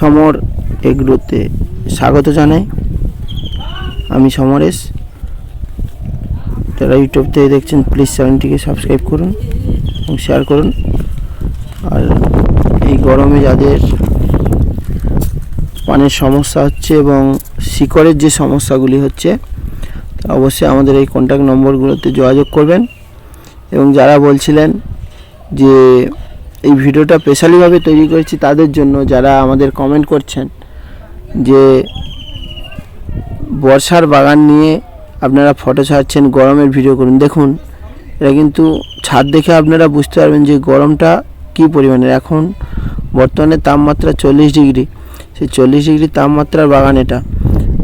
সমর এগ্রোতে স্বাগত জানাই। আমি সমরেশ। যারা ইউটিউব থেকে দেখছেন প্লিজ চ্যানেলটিকে সাবস্ক্রাইব করুন এবং শেয়ার করুন। আর এই গরমে যাদের পানের সমস্যা হচ্ছে এবং শিকড়ের যে সমস্যাগুলি হচ্ছে, অবশ্যই আমাদের এই কন্ট্যাক্ট নম্বরগুলোতে যোগাযোগ করবেন। এবং যারা বলছিলেন যে এই ভিডিওটা স্পেশালিভাবে তৈরি করেছি তাদের জন্য, যারা আমাদের কমেন্ট করছেন যে বর্ষার বাগান নিয়ে আপনারা ফটো ছাড়ছেন, গরমের ভিডিও করুন। দেখুন, এটা কিন্তু ছাদ দেখে আপনারা বুঝতে পারবেন যে গরমটা কী পরিমাণের। এখন বর্তমানে তাপমাত্রা 40 ডিগ্রি, সেই 40 ডিগ্রি তাপমাত্রার বাগান এটা।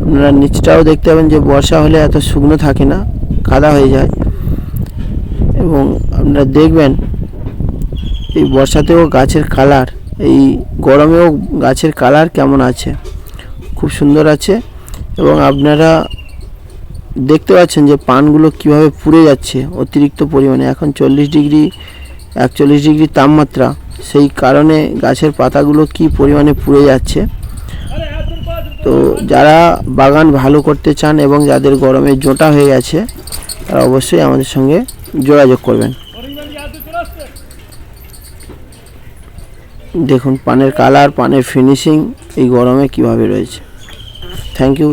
আপনারা নিচটাও দেখতে পাবেন যে বর্ষা হলে এত শুকনো থাকে না, কাদা হয়ে যায়। এবং আপনারা দেখবেন এই বর্ষাতেও গাছের কালার, এই গরমেও গাছের কালার কেমন আছে, খুব সুন্দর আছে। এবং আপনারা দেখতে পাচ্ছেন যে পানগুলো কিভাবে পুড়ে যাচ্ছে অতিরিক্ত পরিমাণে। এখন 40 ডিগ্রি 41 ডিগ্রি তাপমাত্রা, সেই কারণে গাছের পাতাগুলো কি পরিমাণে পুড়ে যাচ্ছে। তো যারা বাগান ভালো করতে চান এবং যাদের গরমে জোঁটা হয়ে গেছে, তারা অবশ্যই আমাদের সঙ্গে যোগাযোগ করবেন। দেখুন পানের কালার, পানের ফিনিশিং এই গরমে কিভাবে রয়েছে। Thank you.